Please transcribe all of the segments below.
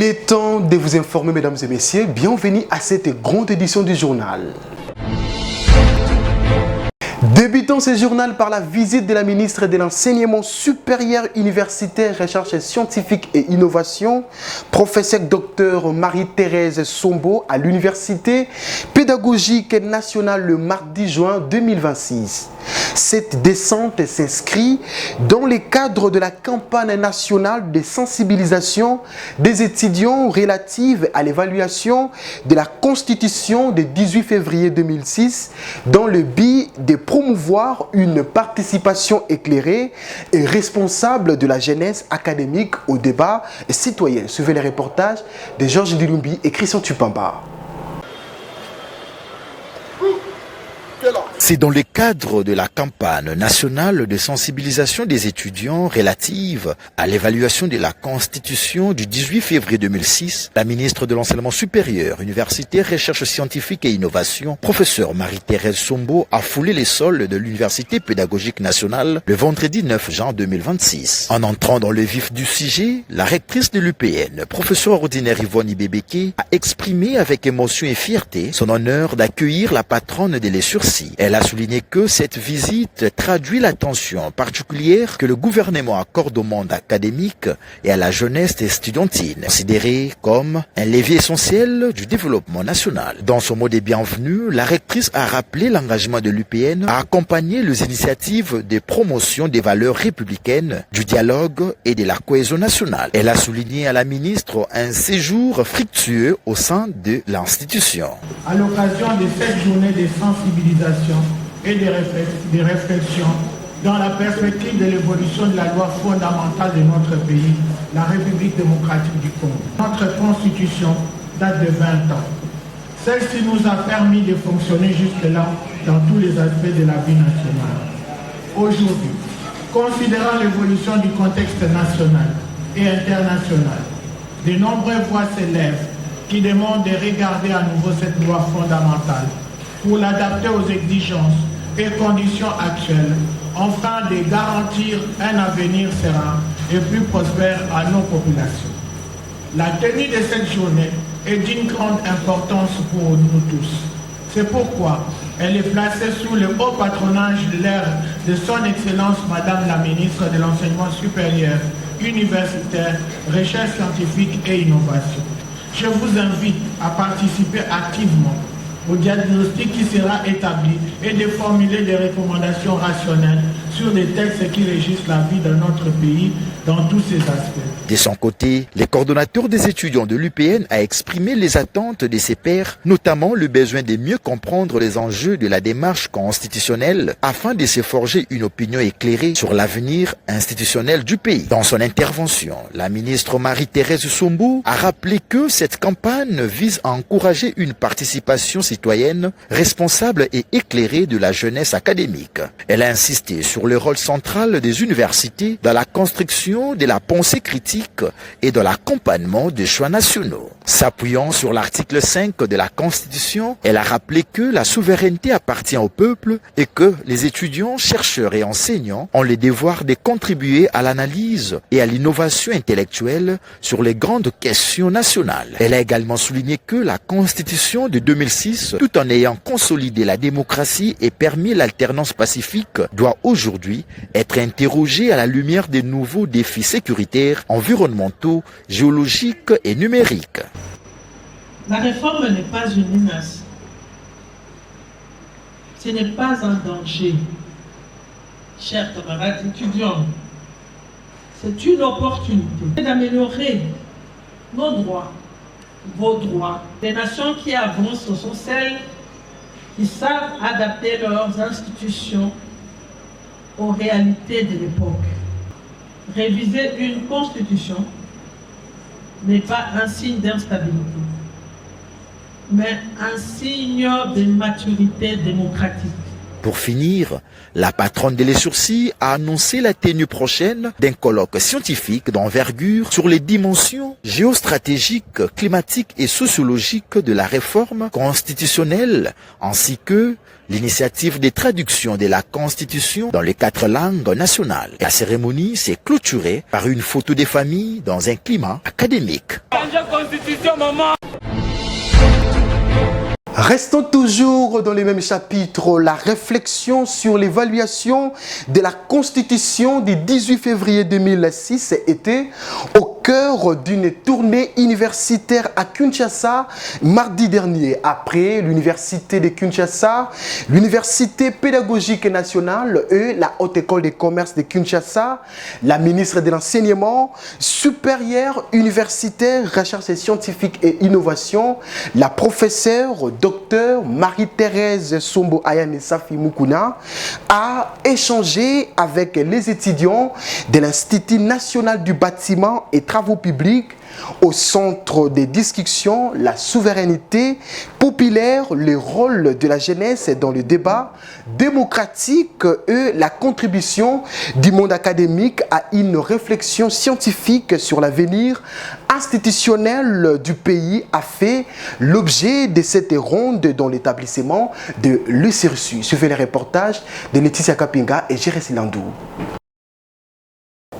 Il est temps de vous informer, mesdames et messieurs. Bienvenue à cette grande édition du journal. Débutons ce journal par la visite de la ministre de l'Enseignement supérieur universitaire, recherche scientifique et innovation, professeure Dr Marie-Thérèse Sombo à l'Université pédagogique nationale le mardi juin 2026. Cette descente s'inscrit dans le cadre de la campagne nationale de sensibilisation des étudiants relative à l'évaluation de la Constitution du 18 février 2006 dans le but de promouvoir une participation éclairée et responsable de la jeunesse académique au débat citoyen. Suivez les reportages de Georges Dilumbi et Christian Tupamba. C'est dans le cadre de la campagne nationale de sensibilisation des étudiants relative à l'évaluation de la Constitution du 18 février 2006, la ministre de l'Enseignement supérieur, universitaire, recherche scientifique et innovation, professeure Marie-Thérèse Sombo, a foulé les sols de l'Université pédagogique nationale le vendredi 9 juin 2026. En entrant dans le vif du sujet, la rectrice de l'UPN, professeure ordinaire Yvonne Ibebeke, a exprimé avec émotion et fierté son honneur d'accueillir la patronne de l'ESURSI. Elle a souligné que cette visite traduit l'attention particulière que le gouvernement accorde au monde académique et à la jeunesse estudiantine, considérée comme un levier essentiel du développement national. Dans son mot de bienvenue, la rectrice a rappelé l'engagement de l'UPN à accompagner les initiatives de promotion des valeurs républicaines, du dialogue et de la cohésion nationale. Elle a souligné à la ministre un séjour fructueux au sein de l'institution. À l'occasion de cette journée de sensibilisation et des réflexions dans la perspective de l'évolution de la loi fondamentale de notre pays, la République démocratique du Congo. Notre constitution date de 20 ans. Celle-ci nous a permis de fonctionner jusque-là dans tous les aspects de la vie nationale. Aujourd'hui, considérant l'évolution du contexte national et international, de nombreuses voix s'élèvent qui demandent de regarder à nouveau cette loi fondamentale pour l'adapter aux exigences et conditions actuelles, afin de garantir un avenir serein et plus prospère à nos populations. La tenue de cette journée est d'une grande importance pour nous tous. C'est pourquoi elle est placée sous le haut patronage de son Excellence Madame la Ministre de l'Enseignement supérieur, universitaire, recherche scientifique et innovation. Je vous invite à participer activement au diagnostic qui sera établi et de formuler des recommandations rationnelles sur des textes qui régissent la vie de notre pays dans tous ses aspects. De son côté, le coordonnateur des étudiants de l'UPN a exprimé les attentes de ses pairs, notamment le besoin de mieux comprendre les enjeux de la démarche constitutionnelle afin de se forger une opinion éclairée sur l'avenir institutionnel du pays. Dans son intervention, la ministre Marie-Thérèse Sombo a rappelé que cette campagne vise à encourager une participation citoyenne responsable et éclairée de la jeunesse académique. Elle a insisté sur le rôle central des universités dans la construction de la pensée critique et de l'accompagnement des choix nationaux. S'appuyant sur l'article 5 de la Constitution, elle a rappelé que la souveraineté appartient au peuple et que les étudiants, chercheurs et enseignants ont le devoir de contribuer à l'analyse et à l'innovation intellectuelle sur les grandes questions nationales. Elle a également souligné que la Constitution de 2006, tout en ayant consolidé la démocratie et permis l'alternance pacifique, doit aujourd'hui être interrogée à la lumière des nouveaux défis sécuritaires, environnementaux, géologiques et numériques. La réforme n'est pas une menace. Ce n'est pas un danger. Chers camarades étudiants, c'est une opportunité d'améliorer nos droits, vos droits. Les nations qui avancent sont celles qui savent adapter leurs institutions aux réalités de l'époque. Réviser une constitution n'est pas un signe d'instabilité, mais un signe de maturité démocratique. Pour finir, la patronne de Les Sourcils a annoncé la tenue prochaine d'un colloque scientifique d'envergure sur les dimensions géostratégiques, climatiques et sociologiques de la réforme constitutionnelle, ainsi que l'initiative de traduction de la Constitution dans les 4 langues nationales. La cérémonie s'est clôturée par une photo des familles dans un climat académique. Restons toujours dans les mêmes chapitres. La réflexion sur l'évaluation de la Constitution du 18 février 2006 était au cœur d'une tournée universitaire à Kinshasa mardi dernier. Après l'université de Kinshasa, l'université pédagogique nationale et la Haute École de commerce de Kinshasa, la ministre de l'enseignement supérieur, universitaire, recherche scientifique et innovation, la professeure Docteur Marie-Thérèse Sombo Ayane Safi Mukuna a échangé avec les étudiants de l'Institut national du bâtiment et travaux publics au centre des discussions, la souveraineté populaire, le rôle de la jeunesse dans le débat démocratique et la contribution du monde académique à une réflexion scientifique sur l'avenir institutionnel du pays a fait l'objet de cette ronde dans l'établissement de l'UCRSU. Suivez les reportages de Laetitia Kapinga et Jéré Silandou.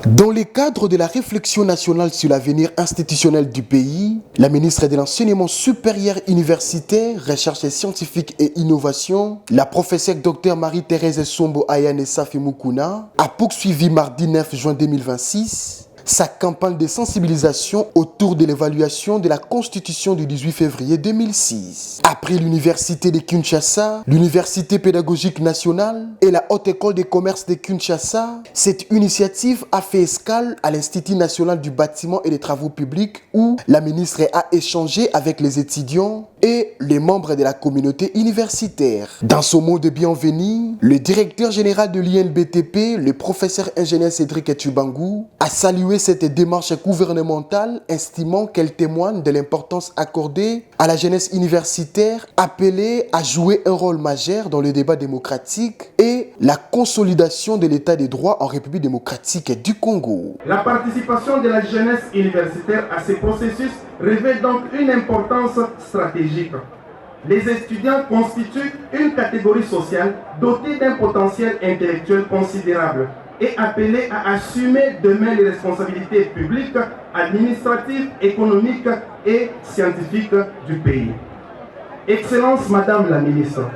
Dans le cadre de la réflexion nationale sur l'avenir institutionnel du pays, la ministre de l'Enseignement supérieur universitaire, recherche scientifique et innovation, la professeure Dr Marie-Thérèse Sombo Ayane Safi Mukuna, a poursuivi mardi 9 juin 2026 sa campagne de sensibilisation autour de l'évaluation de la Constitution du 18 février 2006. Après l'université de Kinshasa, l'université pédagogique nationale et la Haute École de commerce de Kinshasa, cette initiative a fait escale à l'Institut national du bâtiment et des travaux publics où la ministre a échangé avec les étudiants et les membres de la communauté universitaire. Dans son mot de bienvenue, le directeur général de l'INBTP, le professeur ingénieur Cédric Etubangou, a salué cette démarche gouvernementale, estimant qu'elle témoigne de l'importance accordée à la jeunesse universitaire appelée à jouer un rôle majeur dans le débat démocratique et la consolidation de l'état des droits en République démocratique du Congo. La participation de la jeunesse universitaire à ces processus revêt donc une importance stratégique. Les étudiants constituent une catégorie sociale dotée d'un potentiel intellectuel considérable et appelée à assumer demain les responsabilités publiques, administratives, économiques et scientifiques du pays. Excellence Madame la Ministre,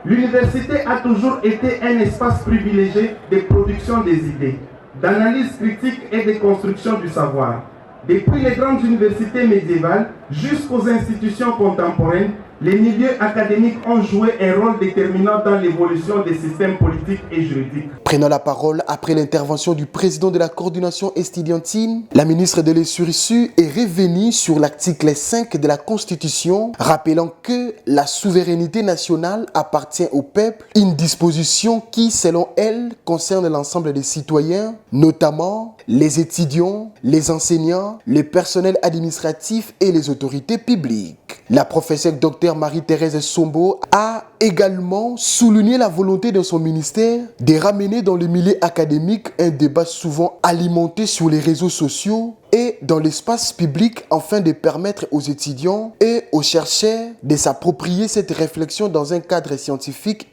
l'université a toujours été un espace privilégié de production des idées, d'analyse critique et de construction du savoir. Depuis les grandes universités médiévales jusqu'aux institutions contemporaines, les milieux académiques ont joué un rôle déterminant dans l'évolution des systèmes politiques et juridiques. Prenant la parole après l'intervention du président de la coordination estudiantine, la ministre de l'UCRSU est revenue sur l'article 5 de la Constitution, rappelant que la souveraineté nationale appartient au peuple, une disposition qui, selon elle, concerne l'ensemble des citoyens, notamment les étudiants, les enseignants, le personnel administratif et les autorités publiques. La professeure Dr Marie-Thérèse Sombo a également souligné la volonté de son ministère de ramener dans le milieu académique un débat souvent alimenté sur les réseaux sociaux et dans l'espace public afin de permettre aux étudiants et aux chercheurs de s'approprier cette réflexion dans un cadre scientifique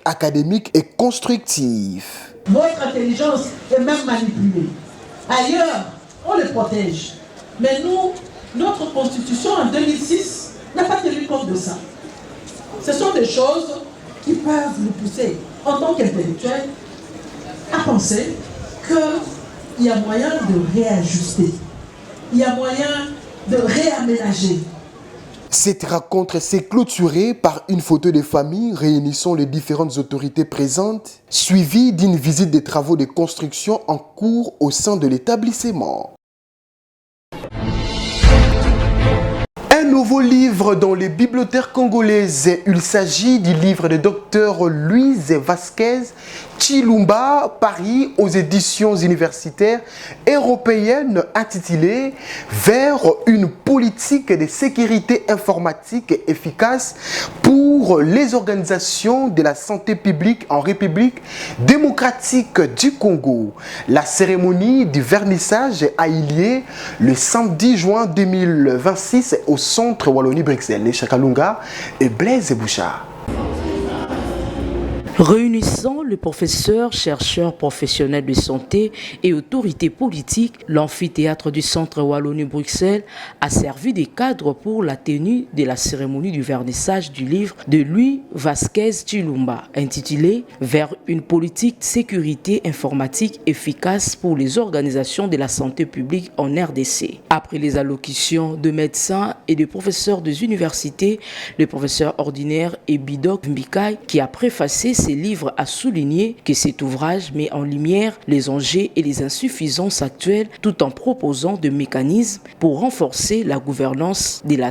académique et constructif. Votre intelligence est même manipulée. Ailleurs, on les protège. Mais nous, notre constitution en 2006 n'a pas tenu compte de ça. Ce sont des choses qui peuvent nous pousser, en tant qu'intellectuels, à penser qu'il y a moyen de réajuster, il y a moyen de réaménager. Cette rencontre s'est clôturée par une photo de famille réunissant les différentes autorités présentes, suivie d'une visite des travaux de construction en cours au sein de l'établissement. Un nouveau livre dans les bibliothèques congolaises. Il s'agit du livre de Dr Louise Vasquez Chilumba, Paris, aux éditions universitaires européennes, intitulé « Vers une politique de sécurité informatique efficace pour les organisations de la santé publique en République démocratique du Congo ». La cérémonie du vernissage a eu lieu le samedi juin 2026 au centre Wallonie-Bruxelles. Les Chakalunga et Blaise Bouchard. Réunissant les professeurs, chercheurs, professionnels de santé et autorités politiques, l'amphithéâtre du centre Wallonie-Bruxelles a servi de cadre pour la tenue de la cérémonie du vernissage du livre de Louis Vasquez Chilumba, intitulé « Vers une politique de sécurité informatique efficace pour les organisations de la santé publique en RDC ». Après les allocutions de médecins et de professeurs des universités, le professeur ordinaire Ebidok Mbikai, qui a préfacé ces livres, a souligné que cet ouvrage met en lumière les enjeux et les insuffisances actuelles tout en proposant des mécanismes pour renforcer la gouvernance de la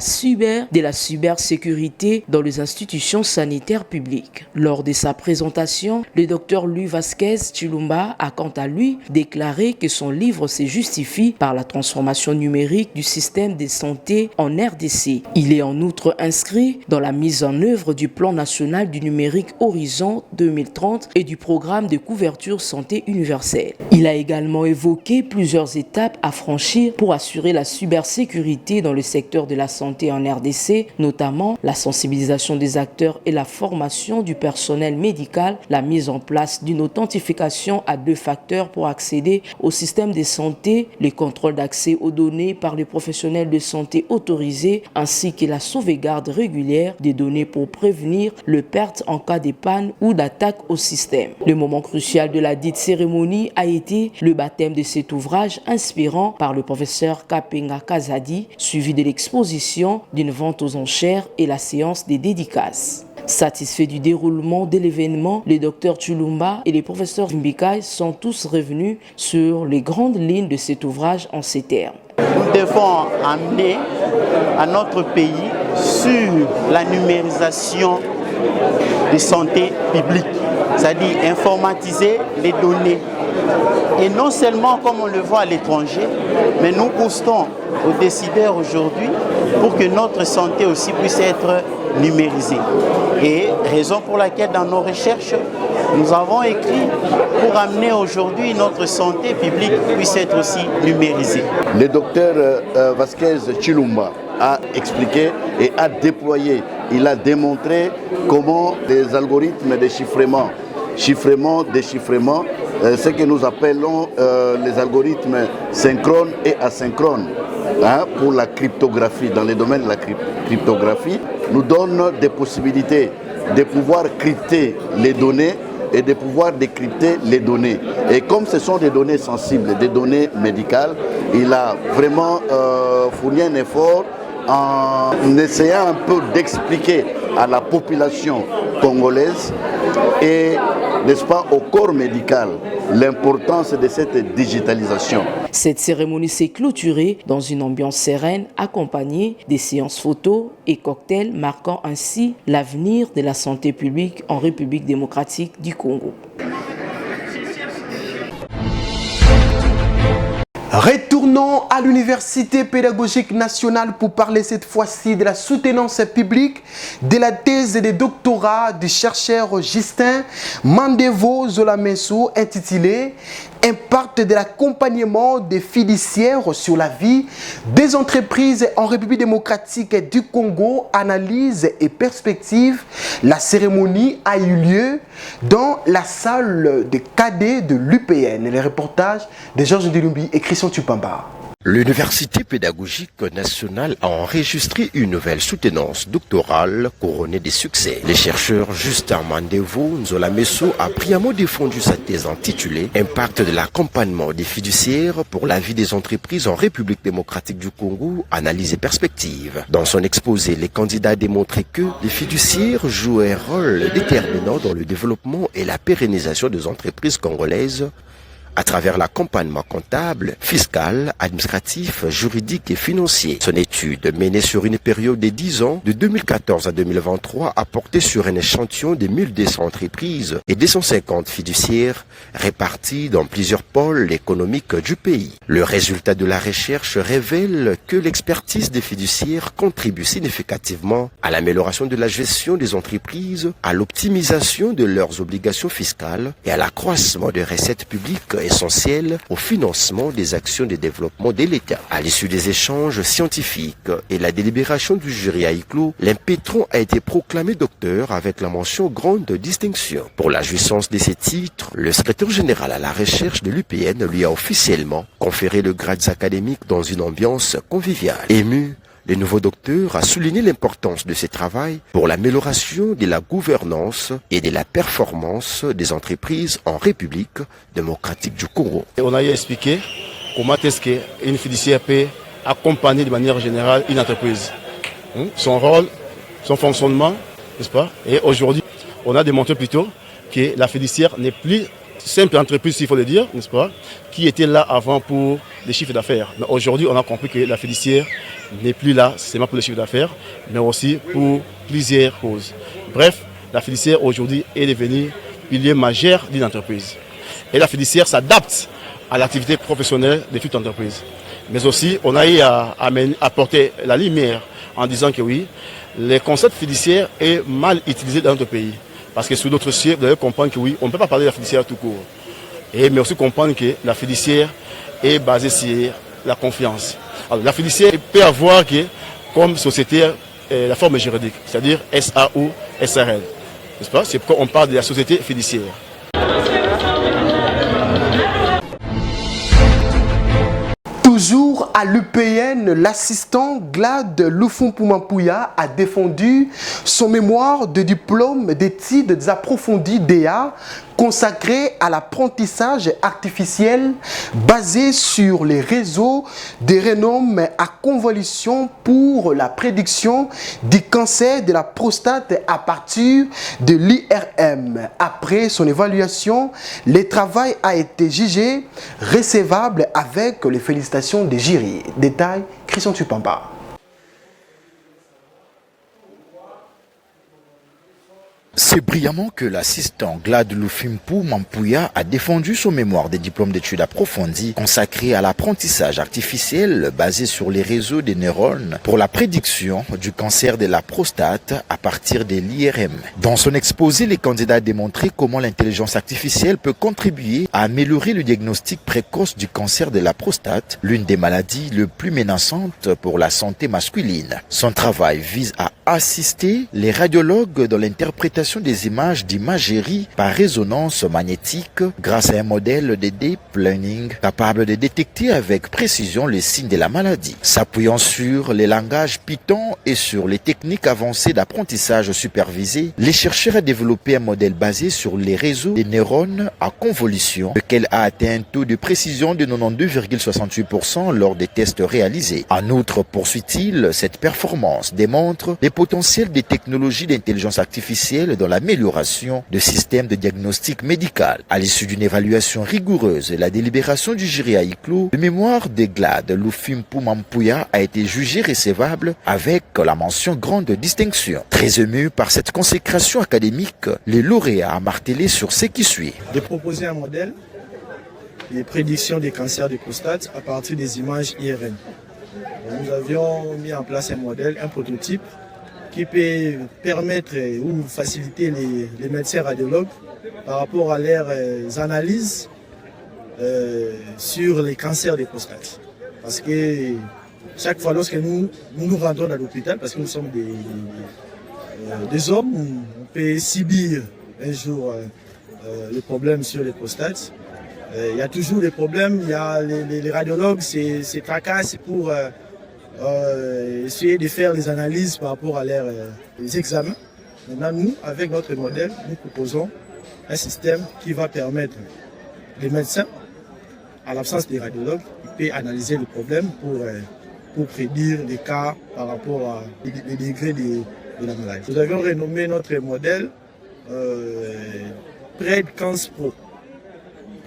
cybersécurité dans les institutions sanitaires publiques. Lors de sa présentation, le docteur Louis Vasquez Chilumba a quant à lui déclaré que son livre se justifie par la transformation numérique du système de santé en RDC. Il est en outre inscrit dans la mise en œuvre du plan national du numérique Horizon 2030 et du programme de couverture santé universelle. Il a également évoqué plusieurs étapes à franchir pour assurer la cybersécurité dans le secteur de la santé en RDC, notamment la sensibilisation des acteurs et la formation du personnel médical, la mise en place d'une authentification à 2 facteurs pour accéder au système de santé, les contrôles d'accès aux données par les professionnels de santé autorisés, ainsi que la sauvegarde régulière des données pour prévenir le perte en cas de panne ou d'attaque au système. Le moment crucial de la dite cérémonie a été le baptême de cet ouvrage inspirant par le professeur Kapenga Kazadi, suivi de l'exposition d'une vente aux enchères et la séance des dédicaces. Satisfaits du déroulement de l'événement, le docteur Chilumba et les professeurs Mbikai sont tous revenus sur les grandes lignes de cet ouvrage en ces termes. Nous devons amener à notre pays sur la numérisation de santé publique, c'est-à-dire informatiser les données. Et non seulement comme on le voit à l'étranger, mais nous poussons aux décideurs aujourd'hui pour que notre santé aussi puisse être numérisée. Et raison pour laquelle dans nos recherches, nous avons écrit pour amener aujourd'hui notre santé publique puisse être aussi numérisée. Le docteur Vasquez Chilumba a expliqué et a déployé, il a démontré comment les algorithmes de chiffrement, déchiffrement, ce que nous appelons les algorithmes synchrones et asynchrones pour la cryptographie, dans le domaine de la cryptographie, nous donnent des possibilités de pouvoir crypter les données et de pouvoir décrypter les données. Et comme ce sont des données sensibles, des données médicales, il a vraiment fourni un effort en essayant un peu d'expliquer à la population congolaise et, n'est-ce pas, au corps médical, l'importance de cette digitalisation. Cette cérémonie s'est clôturée dans une ambiance sereine, accompagnée des séances photos et cocktails, marquant ainsi l'avenir de la santé publique en République démocratique du Congo. Retournons à l'Université pédagogique nationale pour parler cette fois-ci de la soutenance publique de la thèse de doctorat du chercheur Justin Mandevo Zolameso intitulée « Impact de l'accompagnement des fiduciaires sur la vie des entreprises en République démocratique du Congo, analyse et perspective ». La cérémonie a eu lieu dans la salle de cadets de l'UPN. Les reportages de Georges Ndilumbi et Christian Tupamba. L'Université pédagogique nationale a enregistré une nouvelle soutenance doctorale couronnée de succès. Le chercheur Justin Mandevo Nzolameso a brillamment défendu sa thèse intitulée « Impact de l'accompagnement des fiduciaires pour la vie des entreprises en République démocratique du Congo, analyse et perspective ». Dans son exposé, les candidats a démontré que les fiduciaires jouent un rôle déterminant dans le développement et la pérennisation des entreprises congolaises à travers l'accompagnement comptable, fiscal, administratif, juridique et financier. Son étude, menée sur une période de 10 ans, de 2014 à 2023, a porté sur un échantillon de 1200 entreprises et 250 fiduciaires répartis dans plusieurs pôles économiques du pays. Le résultat de la recherche révèle que l'expertise des fiduciaires contribue significativement à l'amélioration de la gestion des entreprises, à l'optimisation de leurs obligations fiscales et à l'accroissement des recettes publiques essentielles au financement des actions de développement de l'État. À l'issue des échanges scientifiques et la délibération du jury à huis clos, l'impétron a été proclamé docteur avec la mention grande distinction. Pour la jouissance de ces titres, le secrétaire général à la recherche de l'UPN lui a officiellement conféré le grade académique dans une ambiance conviviale. Ému, le nouveau docteur a souligné l'importance de ce travail pour l'amélioration de la gouvernance et de la performance des entreprises en République démocratique du Congo. On a expliqué comment est-ce qu'une fiduciaire peut accompagner de manière générale une entreprise. Son rôle, son fonctionnement, n'est-ce pas? Et aujourd'hui, on a démontré plutôt que la fiduciaire n'est plus simple entreprise, s'il faut le dire, n'est-ce pas, qui était là avant pour les chiffres d'affaires. Mais aujourd'hui, on a compris que la fiduciaire n'est plus là seulement pour les chiffres d'affaires, mais aussi pour plusieurs causes. Bref, la fiduciaire aujourd'hui est devenue pilier majeur d'une entreprise. Et la fiduciaire s'adapte à l'activité professionnelle de toute entreprise. Mais aussi, on a eu à apporter la lumière en disant que oui, le concept fiduciaire est mal utilisé dans notre pays. Parce que sous d'autres cieux, vous devez comprendre que oui, on ne peut pas parler de la fiduciaire tout court. Mais aussi comprendre que la fiduciaire est basée sur la confiance. Alors, la fiduciaire peut avoir que, comme société la forme juridique, c'est-à-dire SA ou SRL. N'est-ce pas? C'est pourquoi on parle de la société fiduciaire. Toujours à l'UPN, l'assistant Glad Lufumpu-Mampouya a défendu son mémoire de diplôme d'études approfondies DA consacré à l'apprentissage artificiel basé sur les réseaux de génomes à convolution pour la prédiction du cancer de la prostate à partir de l'IRM. Après son évaluation, le travail a été jugé recevable avec les félicitations des jurys. Détail, Christian Tupamba. C'est brillamment que l'assistant Glad Lufumpu-Mampouya a défendu son mémoire des diplômes d'études approfondies consacré à l'apprentissage artificiel basé sur les réseaux des neurones pour la prédiction du cancer de la prostate à partir de l'IRM. Dans son exposé, les candidats ont démontré comment l'intelligence artificielle peut contribuer à améliorer le diagnostic précoce du cancer de la prostate, l'une des maladies les plus menaçantes pour la santé masculine. Son travail vise à assister les radiologues dans l'interprétation des images d'imagerie par résonance magnétique grâce à un modèle de deep learning capable de détecter avec précision les signes de la maladie. S'appuyant sur les langages Python et sur les techniques avancées d'apprentissage supervisé, les chercheurs ont développé un modèle basé sur les réseaux des neurones à convolution, lequel a atteint un taux de précision de 92,68% lors des tests réalisés. En outre, poursuit-il, cette performance démontre les potentiels des technologies d'intelligence artificielle dans l'amélioration de systèmes de diagnostic médical. À l'issue d'une évaluation rigoureuse et la délibération du jury à huis clos, le mémoire de Glad Lufumpu-Mampouya a été jugé recevable avec la mention grande distinction. Très ému par cette consécration académique, les lauréats ont martelé sur ce qui suit. De proposer un modèle de prédiction des cancers de prostate à partir des images IRM. Nous avions mis en place un modèle, un prototype qui peut permettre ou faciliter les médecins radiologues par rapport à leurs analyses sur les cancers des prostates. Parce que chaque fois lorsque nous nous rendons à l'hôpital, parce que nous sommes des hommes, on peut subir un jour le problème sur les prostates. Il y a toujours des problèmes, il y a les radiologues se tracassent pour essayer de faire les analyses par rapport à leurs examens. Maintenant, nous, avec notre modèle, nous proposons un système qui va permettre les médecins, à l'absence des radiologues, ils peuvent analyser le problème pour prédire les cas par rapport à les degrés de la maladie. Nous avions renommé notre modèle PredCans Pro.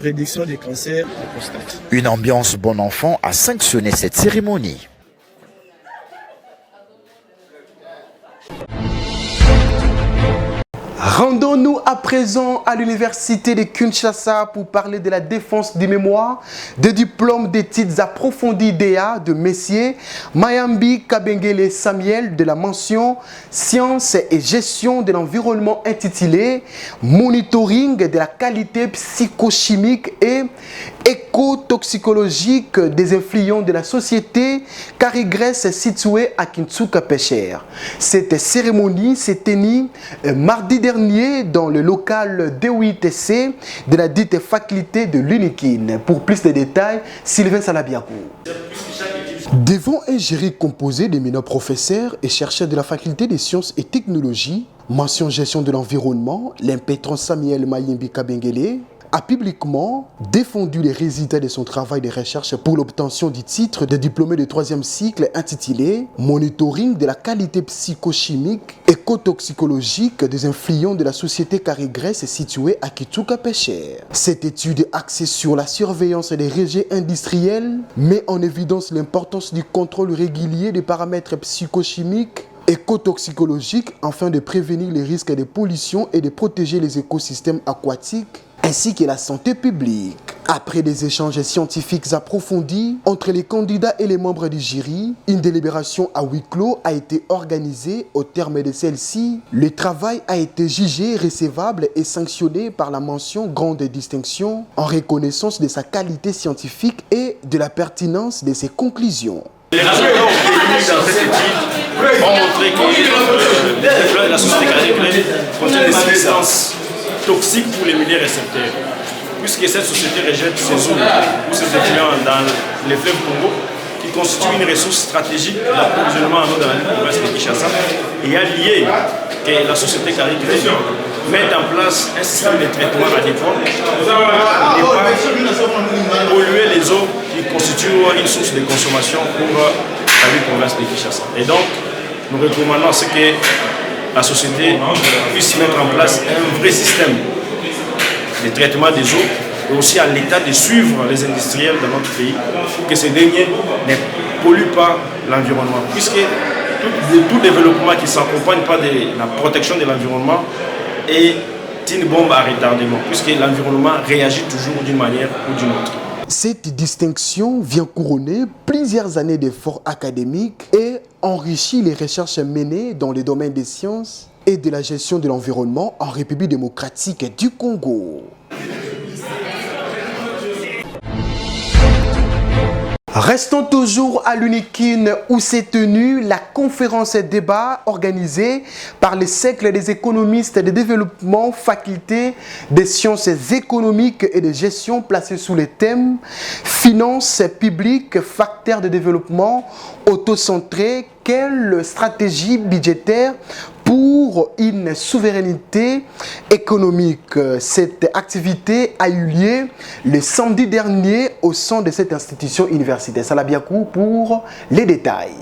prédiction des cancers de prostate. Une ambiance bon enfant a sanctionné cette cérémonie. Rendons-nous à présent à l'université de Kinshasa pour parler de la défense du mémoire, des diplômes d'études approfondies DA de Messier Mayambi Kabengele Samuel de la mention Sciences et gestion de l'environnement intitulé Monitoring de la qualité psychochimique et écotoxicologique des influents de la société Carigresse située à Kintsuka Pécher. Cette cérémonie s'est tenue mardi dernier dans le local D8C de la dite faculté de l'UNIKIN. Pour plus de détails, Sylvain Salabiakou. Devant un jury composé d'éminents professeurs et chercheurs de la faculté des sciences et technologies, mention gestion de l'environnement, l'impétrant Samuel Mayimbi Kabengele a publiquement défendu les résultats de son travail de recherche pour l'obtention du titre de diplômé de 3e cycle intitulé Monitoring de la qualité psychochimique et écotoxicologique des influents de la société Carigresse située à Kintsuka Pécher. Cette étude axée sur la surveillance des rejets industriels met en évidence l'importance du contrôle régulier des paramètres psychochimiques écotoxicologiques afin de prévenir les risques de pollution et de protéger les écosystèmes aquatiques ainsi que la santé publique. Après des échanges scientifiques approfondis entre les candidats et les membres du jury, une délibération à huis clos a été organisée. Au terme de celle-ci, le travail a été jugé recevable et sanctionné par la mention grande distinction en reconnaissance de sa qualité scientifique et de la pertinence de ses conclusions. Les résultats obtenus dans cette étude ont montré que les fleurs de la société Carigresse contiennent des substances toxiques pour les milieux récepteurs. Puisque cette société rejette ses eaux ou ses effluents dans les fleuves Congo, qui constituent une ressource stratégique d'approvisionnement en eau dans la province de Kinshasa, et a lié que la société Carigresse mette en place un système de traitement adéquat pour ne pas polluer les eaux qui constituent une source de consommation pour la province de Kinshasa. Et donc, nous recommandons à ce que la société puisse mettre en place un vrai système de traitement des eaux et aussi à l'État de suivre les industriels dans notre pays pour que ces derniers ne polluent pas l'environnement. Puisque tout développement qui ne s'accompagne pas de la protection de l'environnement est une bombe à retardement, puisque l'environnement réagit toujours d'une manière ou d'une autre. Cette distinction vient couronner plusieurs années d'efforts académiques et enrichit les recherches menées dans les domaines des sciences et de la gestion de l'environnement en République démocratique du Congo. Restons toujours à l'UNIKIN où s'est tenue la conférence débat organisée par le cercle des économistes de développement, faculté des sciences économiques et de gestion placée sous le thème finances publiques, facteurs de développement autocentré, quelle stratégie budgétaire pour une souveraineté économique. Cette activité a eu lieu le samedi dernier au sein de cette institution universitaire. Salabiakou pour les détails.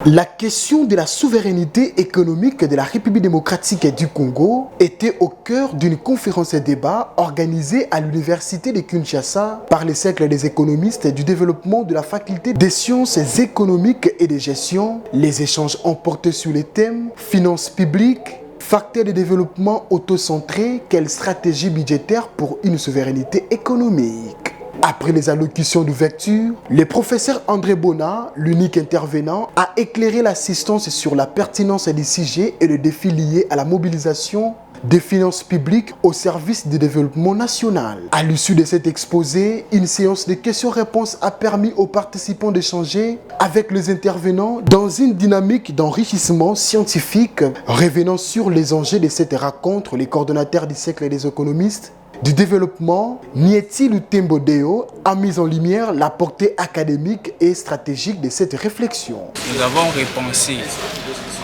La question de la souveraineté économique de la République démocratique du Congo était au cœur d'une conférence débat organisée à l'université de Kinshasa par le cercle des économistes du développement de la faculté des sciences économiques et de gestion. Les échanges ont porté sur les thèmes finances publiques, facteurs de développement autocentrés, quelle stratégie budgétaire pour une souveraineté économique. Après les allocutions d'ouverture, le professeur André Bona, l'unique intervenant, a éclairé l'assistance sur la pertinence des sujets et le défi lié à la mobilisation des finances publiques au service du développement national. À l'issue de cet exposé, une séance de questions-réponses a permis aux participants d'échanger avec les intervenants dans une dynamique d'enrichissement scientifique. Revenant sur les enjeux de cette rencontre, les coordonnateurs du cercle des économistes du développement, Nieti Lutembodeo a mis en lumière la portée académique et stratégique de cette réflexion. Nous avons repensé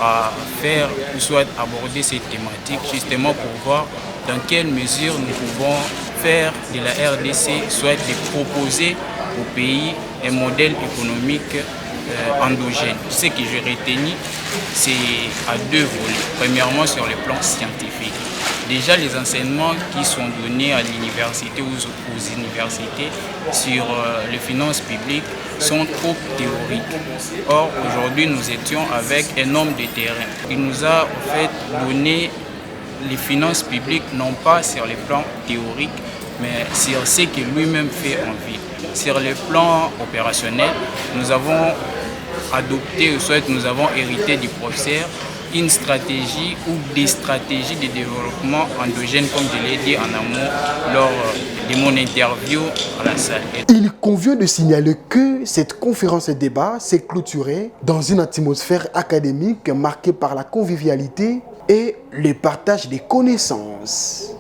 à faire, soit aborder cette thématique, justement pour voir dans quelle mesure nous pouvons faire de la RDC, soit de proposer au pays un modèle économique endogène. Ce que j'ai retenu, c'est à deux volets. Premièrement, sur le plan scientifique. Déjà, les enseignements qui sont donnés à l'université ou aux universités sur les finances publiques sont trop théoriques. Or, aujourd'hui, nous étions avec un homme de terrain. Il nous a en fait donné les finances publiques, non pas sur les plans théoriques, mais sur ce que lui-même fait en ville. Sur le plan opérationnel, nous avons adopté, ou soit nous avons hérité du professeur, une stratégie ou des stratégies de développement endogène, comme je l'ai dit en amont lors de mon interview à la salle. Il convient de signaler que cette conférence et débat s'est clôturée dans une atmosphère académique marquée par la convivialité et le partage des connaissances.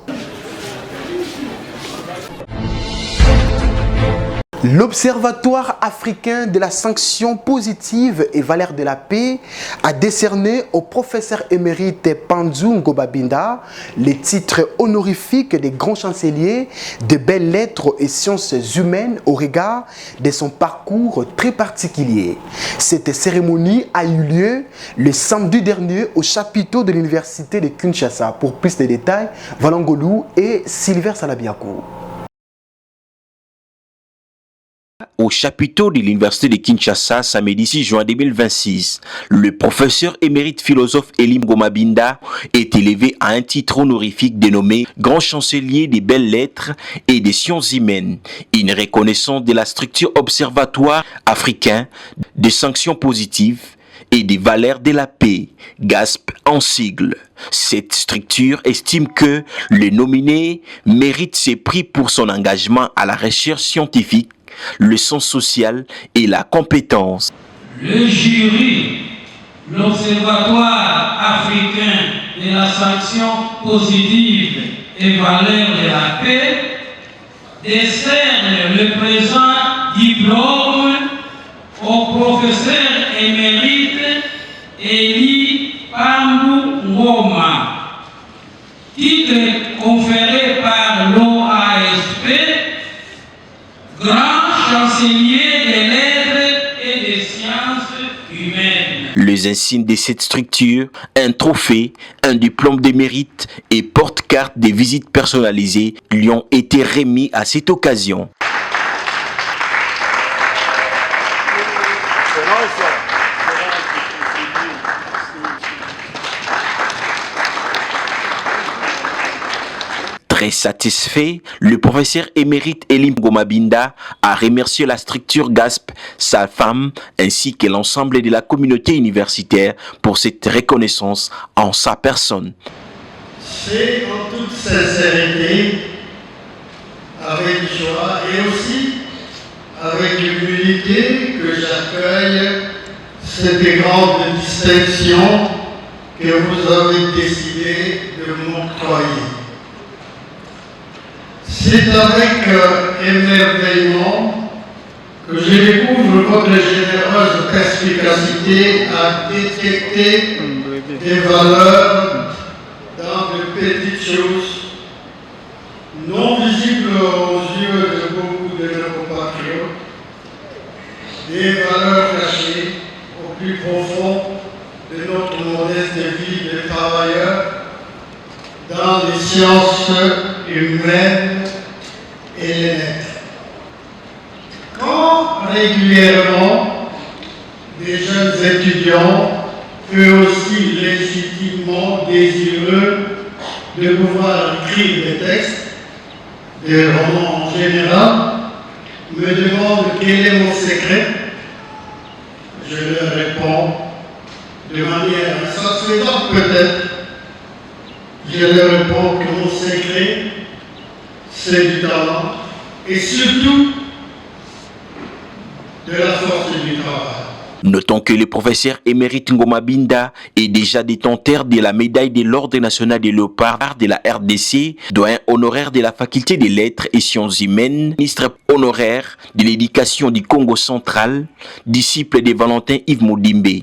L'Observatoire africain de la sanction positive et valeur de la paix a décerné au professeur émérite Pandzu Ngobabinda les titres honorifiques des grands chanceliers de belles lettres et sciences humaines au regard de son parcours très particulier. Cette cérémonie a eu lieu le samedi dernier au chapiteau de l'université de Kinshasa. Pour plus de détails, Valangolou et Sylvain Salabiako. Au chapiteau de l'université de Kinshasa, samedi 6 juin 2026, le professeur émérite philosophe Elim Ngomabinda est élevé à un titre honorifique dénommé Grand Chancelier des Belles Lettres et des Sciences Humaines, une reconnaissance de la structure Observatoire africain des sanctions positives et des valeurs de la paix, GASP en sigle. Cette structure estime que le nominé mérite ses prix pour son engagement à la recherche scientifique, le sens social et la compétence. Le jury, l'Observatoire africain de la sanction positive et valeur de la paix, décerne le présent diplôme au professeur émérite Eli Pandzu Ngoma, titre conféré par l'OASP, Grand Chancelier des lettres et des sciences humaines. Les insignes de cette structure, un trophée, un diplôme de mérite et porte-carte des visites personnalisées lui ont été remis à cette occasion. Très satisfait, le professeur émérite Elim Ngomabinda a remercié la structure GASP, sa femme, ainsi que l'ensemble de la communauté universitaire pour cette reconnaissance en sa personne. C'est en toute sincérité, avec joie et aussi avec humilité que j'accueille cette grande distinction que vous avez décidé de m'octroyer. C'est avec émerveillement que je découvre votre généreuse perspicacité à détecter des valeurs dans de petites choses non visibles aux yeux de beaucoup de nos compatriotes, des valeurs cachées au plus profond de notre modeste vie de travailleurs dans les sciences humaines et les lettres. Quand régulièrement des jeunes étudiants, eux aussi légitimement désireux de pouvoir écrire des textes, des romans en général, me demandent quel est mon secret, je leur réponds de manière insatisfaisante peut-être. Je leur réponds que mon secret, c'est du talent et surtout de la force du travail. Notons que le professeur émérite Ngomabinda est déjà détenteur de la médaille de l'Ordre national des Léopards de la RDC, doyen honoraire de la faculté des lettres et sciences humaines, ministre honoraire de l'éducation du Congo central, disciple de Valentin Yves Modimbe.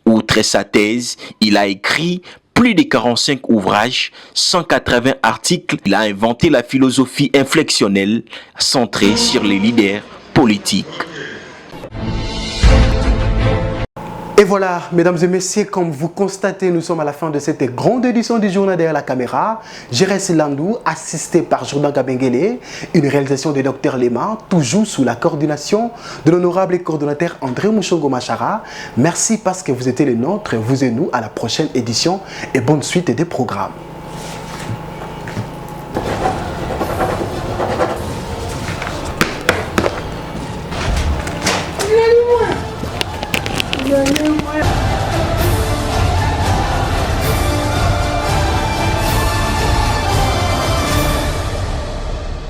Outre sa thèse, il a écrit plus de 45 ouvrages, 180 articles. Il a inventé la philosophie inflexionnelle centrée sur les leaders politiques. Et voilà, mesdames et messieurs, comme vous constatez, nous sommes à la fin de cette grande édition du journal derrière la caméra. Jérès Landou, assisté par Jourdan Gabengele, une réalisation de Dr Lema, toujours sous la coordination de l'honorable coordonnateur André Mouchongo Machara. Merci parce que vous étiez les nôtres, vous et nous, à la prochaine édition et bonne suite des programmes. Yeah.